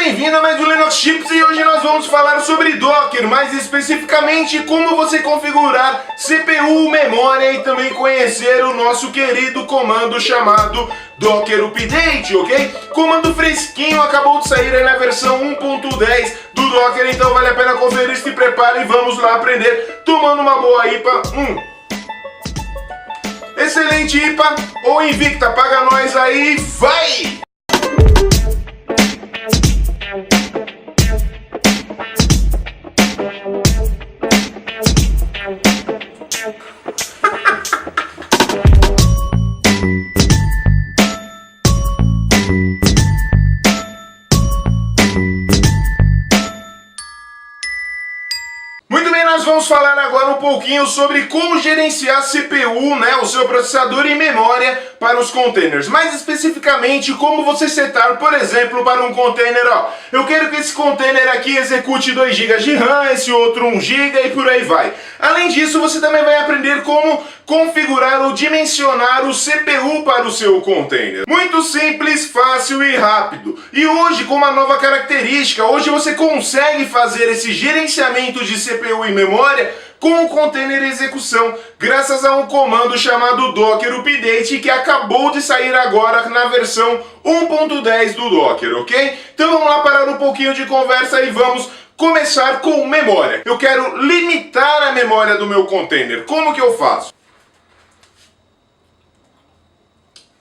bem-vindo a mais um Linux Tips e hoje nós vamos falar sobre Docker, mais especificamente como você configurar CPU, memória e também conhecer o nosso querido comando chamado Docker Update, ok? Comando fresquinho, acabou de sair aí na versão 1.10 do Docker, então vale a pena conferir, se prepara e vamos lá aprender tomando uma boa IPA. Excelente IPA ou Invicta, paga nós aí, vai! Muito bem, nós vamos falar agora um pouquinho sobre como gerenciar CPU, né, o seu processador e memória para os containers. Mais especificamente, como você setar, por exemplo, para um container, eu quero que esse container aqui execute 2 GB de RAM, esse outro 1 GB e por aí vai. Além disso, você também vai aprender como configurar ou dimensionar o CPU para o seu container. Muito simples, fácil e rápido. E hoje, com uma nova característica, hoje você consegue fazer esse gerenciamento de CPU e memória com o container execução, graças a um comando chamado Docker Update, que acabou de sair agora na versão 1.10 do Docker, ok? Então vamos lá parar um pouquinho de conversa e vamos começar com memória. Eu quero limitar a memória do meu container. Como que eu faço?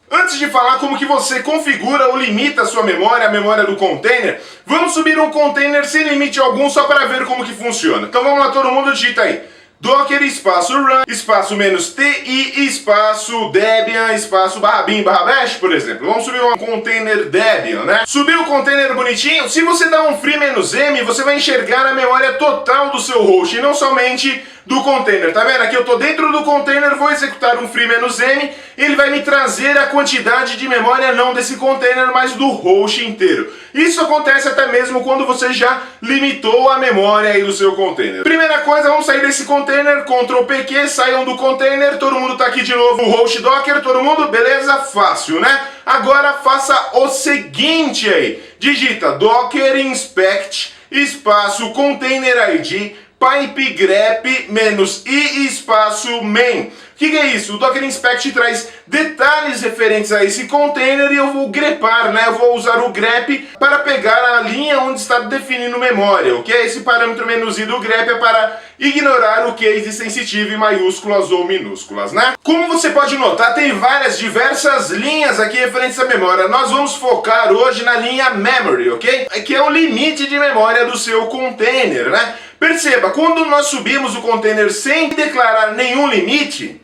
Antes de falar como que você configura ou limita a sua memória, a memória do container, vamos subir um container sem limite algum só para ver como que funciona. Então vamos lá, todo mundo digita aí. Docker espaço run, espaço -ti, espaço Debian, espaço /bin/bash, por exemplo. Vamos subir um container Debian, né? Subiu o container bonitinho, se você dá um free "-m", você vai enxergar a memória total do seu host, e não somente do container. Tá vendo? Aqui eu estou dentro do container, vou executar um free "-m", e ele vai me trazer a quantidade de memória não desse container, mas do host inteiro. Isso acontece até mesmo quando você já limitou a memória aí do seu container. Primeira coisa, vamos sair desse container, Ctrl+Q, saiam do container, todo mundo tá aqui de novo, o host Docker, todo mundo, beleza? Fácil, né? Agora faça o seguinte aí, digita docker inspect, espaço container ID, pipe grep -i espaço main. O que é isso? O Docker Inspect traz detalhes referentes a esse container e eu vou grepar, né? Eu vou usar o grep para pegar a linha onde está definindo memória, ok? Esse parâmetro "-i do grep é para ignorar o case sensitive em maiúsculas ou minúsculas, né? Como você pode notar, tem diversas linhas aqui referentes à memória. Nós vamos focar hoje na linha memory, ok? Que é o limite de memória do seu container, né? Perceba, quando nós subimos o container sem declarar nenhum limite,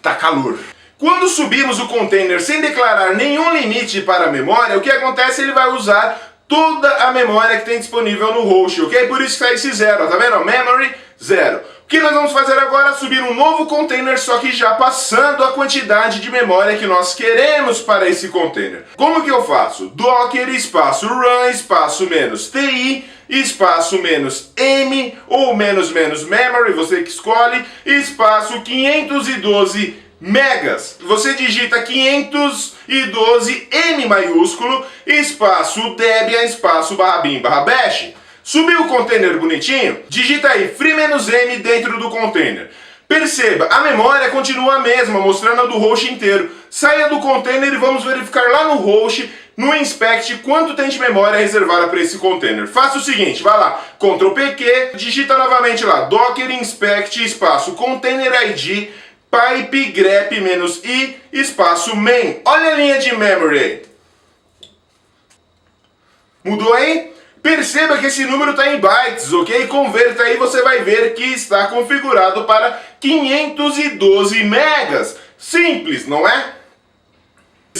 tá calor. Quando subimos o container sem declarar nenhum limite para a memória, o que acontece? Ele vai usar toda a memória que tem disponível no host, ok? Por isso que está esse 0, tá vendo? Memory 0. O que nós vamos fazer agora? Subir um novo container, só que já passando a quantidade de memória que nós queremos para esse container. Como que eu faço? Docker espaço run espaço -ti espaço -m ou --memory, você que escolhe, espaço 512 megas. Você digita 512 M maiúsculo, espaço Debian, espaço /bin/bash. Subiu o container bonitinho? Digita aí free "-m dentro do container. Perceba, a memória continua a mesma, mostrando a do host inteiro. Saia do container e vamos verificar lá no host, no inspect, quanto tem de memória reservada para esse container. Faça o seguinte, vai lá, Ctrl+Q, digita novamente lá, docker inspect, espaço container ID, pipe grep -i, espaço main. Olha a linha de memory aí. Mudou aí? Perceba que esse número está em bytes, ok? Converta aí, você vai ver que está configurado para 512 megas. Simples, não é?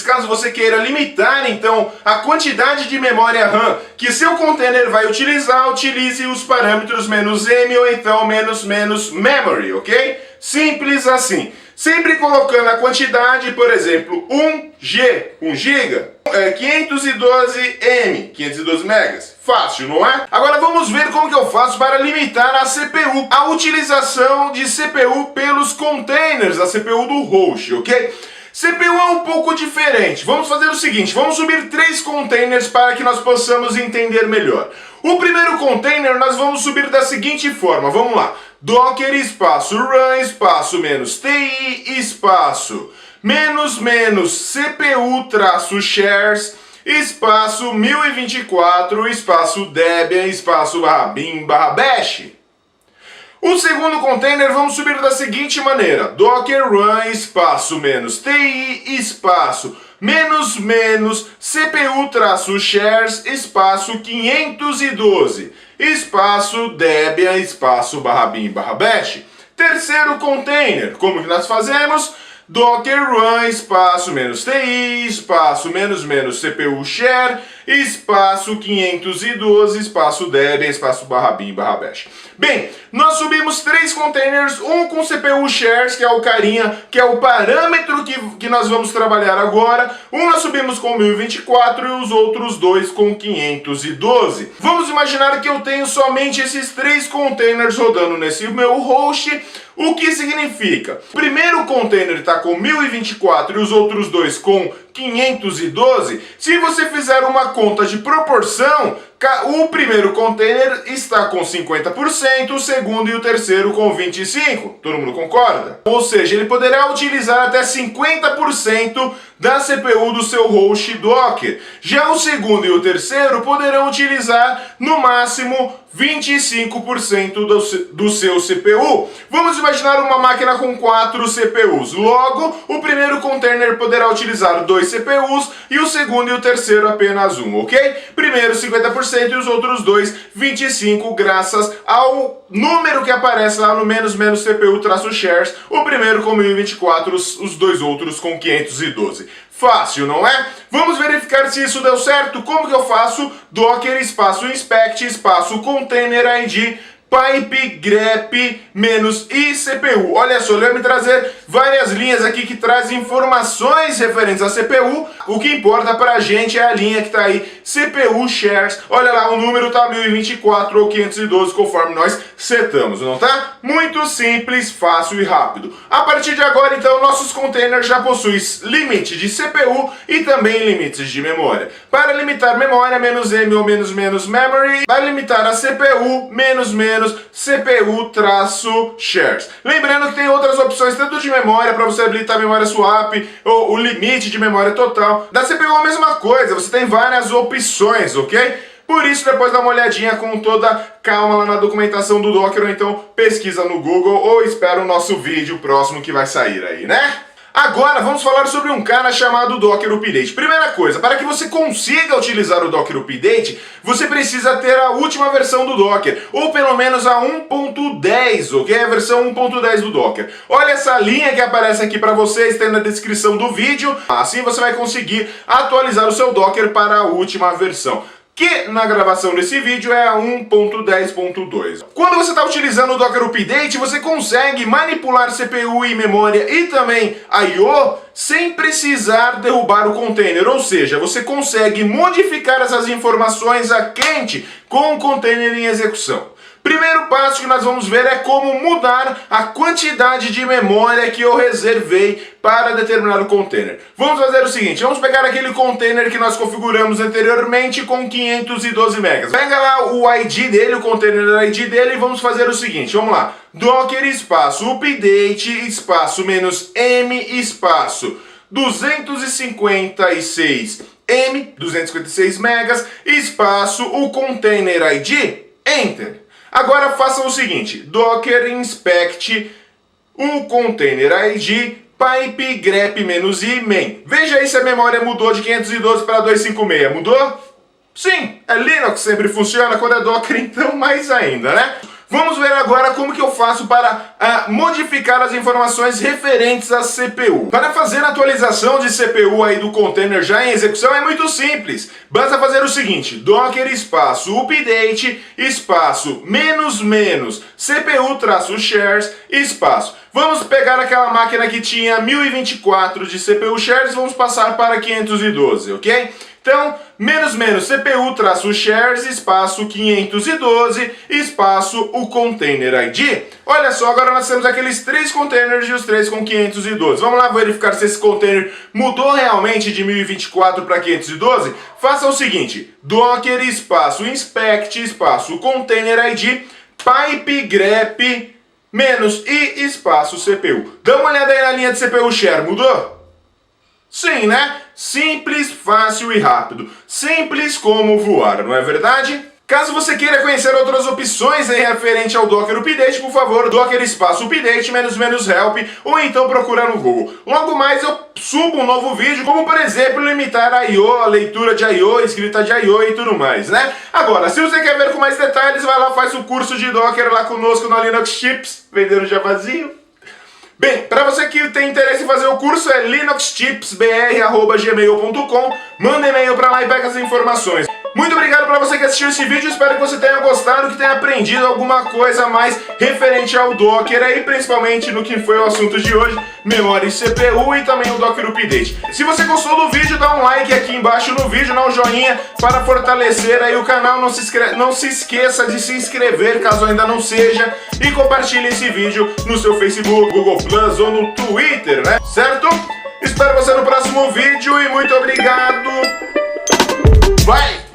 Caso você queira limitar, então, a quantidade de memória RAM que seu container vai utilizar, utilize os parâmetros "-m ou então "-memory, ok? Simples assim. Sempre colocando a quantidade, por exemplo, 1 GB, 512 M, 512 megas. Fácil, não é? Agora vamos ver como que eu faço para limitar a CPU, a utilização de CPU pelos containers, a CPU do host, ok? CPU é um pouco diferente. Vamos fazer o seguinte, vamos subir 3 containers para que nós possamos entender melhor. O primeiro container nós vamos subir da seguinte forma, vamos lá. Docker espaço run espaço menos ti espaço menos CPU traço shares espaço 1024 espaço debian espaço /bin /bash. O segundo container vamos subir da seguinte maneira, docker run espaço menos ti espaço menos CPU traço shares espaço 512 espaço debian espaço /bin /bash. Terceiro container, como que nós fazemos? Docker run espaço menos ti espaço menos CPU share espaço 512 espaço debian espaço /bin /bash. Bem, nós subimos 3 containers, um com CPU shares, que é o carinha, que é o parâmetro que nós vamos trabalhar agora. Um nós subimos com 1024 e os outros 2 com 512. Vamos imaginar que eu tenho somente esses 3 containers rodando nesse meu host. O que significa? O primeiro container está com 1024 e os outros 2 com 512. Se você fizer uma conta de proporção, o primeiro container está com 50%, o segundo e o terceiro com 25%. Todo mundo concorda? Ou seja, ele poderá utilizar até 50% da CPU do seu host Docker. Já o segundo e o terceiro poderão utilizar no máximo 25% do seu CPU. Vamos imaginar uma máquina com 4 CPUs. Logo, o primeiro container poderá utilizar 2 CPUs e o segundo e o terceiro apenas um, ok? Primeiro 50% e os outros 2 25%, graças ao número que aparece lá no menos CPU traço shares. O primeiro com 1024, os 2 outros com 512. Fácil, não é? Vamos verificar se isso deu certo. Como que eu faço? Docker espaço inspect espaço container id pipe grep menos i CPU. Olha só, ele vai me trazer várias linhas aqui que trazem informações referentes à CPU. O que importa pra gente é a linha que tá aí, CPU shares. Olha lá, o número tá 1024 ou 512 conforme nós setamos, não tá? Muito simples, fácil e rápido. A partir de agora, então, nossos containers já possuem limite de CPU e também limites de memória. Para limitar memória, "-m" ou "-" memory. Para limitar a CPU, "-" CPU traço shares. Lembrando que tem outras opções, tanto de memória, para você habilitar a memória swap, ou o limite de memória total. Da CPU é a mesma coisa, você tem várias opções, ok? Por isso, depois dá uma olhadinha com toda calma lá na documentação do Docker, ou então pesquisa no Google, ou espera o nosso vídeo próximo que vai sair aí, né? Agora vamos falar sobre um cara chamado Docker Update. Primeira coisa, para que você consiga utilizar o Docker Update, você precisa ter a última versão do Docker, ou pelo menos a 1.10, ok? A versão 1.10 do Docker. Olha essa linha que aparece aqui para vocês, tem na descrição do vídeo. Assim você vai conseguir atualizar o seu Docker para a última versão, que na gravação desse vídeo é a 1.10.2. Quando você está utilizando o Docker Update, você consegue manipular CPU e memória e também I/O sem precisar derrubar o container, ou seja, você consegue modificar essas informações a quente com o container em execução. Primeiro passo que nós vamos ver é como mudar a quantidade de memória que eu reservei para determinado container. Vamos fazer o seguinte, vamos pegar aquele container que nós configuramos anteriormente com 512 megas. Pega lá o ID dele, o container ID dele, e vamos fazer o seguinte, vamos lá. Docker espaço update espaço "-m" espaço 256 megas espaço o container ID, enter. Agora façam o seguinte, Docker inspect o container ID pipe grep -i main. Veja aí se a memória mudou de 512 para 256. Mudou? Sim, é Linux, sempre funciona, quando é Docker então mais ainda, né? Vamos ver agora como que eu faço para modificar as informações referentes à CPU. Para fazer a atualização de CPU aí do container já em execução é muito simples. Basta fazer o seguinte, Docker espaço update espaço -- CPU traço shares espaço. Vamos pegar aquela máquina que tinha 1024 de CPU shares e vamos passar para 512, ok? Então, CPU traço shares, espaço 512, espaço o container ID. Olha só, agora nós temos aqueles 3 containers e os 3 com 512. Vamos lá verificar se esse container mudou realmente de 1024 para 512? Faça o seguinte, docker espaço inspect espaço container ID pipe grep -i espaço CPU. Dá uma olhada aí na linha de CPU share, mudou? Sim, né? Simples, fácil e rápido. Simples como voar, não é verdade? Caso você queira conhecer outras opções aí referente ao Docker Update, por favor, Docker espaço Update -help ou então procura no Google. Logo mais eu subo um novo vídeo, como por exemplo limitar a I/O, a leitura de I/O, escrita de I/O e tudo mais, né? Agora, se você quer ver com mais detalhes, vai lá, faz o curso de Docker lá conosco na Linux Chips, vendendo javazinho. Bem, para você que tem interesse em fazer o curso é linuxchipsbr@gmail.com, manda e-mail para lá e pega as informações. Muito obrigado para você que assistiu esse vídeo, espero que você tenha gostado, que tenha aprendido alguma coisa a mais referente ao Docker aí, principalmente no que foi o assunto de hoje, memória e CPU e também o Docker Update. Se você gostou do vídeo, dá um like aqui embaixo no vídeo, dá um joinha para fortalecer aí o canal, não se esqueça de se inscrever caso ainda não seja e compartilhe esse vídeo no seu Facebook, Google Plus ou no Twitter, né? Certo? Espero você no próximo vídeo e muito obrigado! Vai!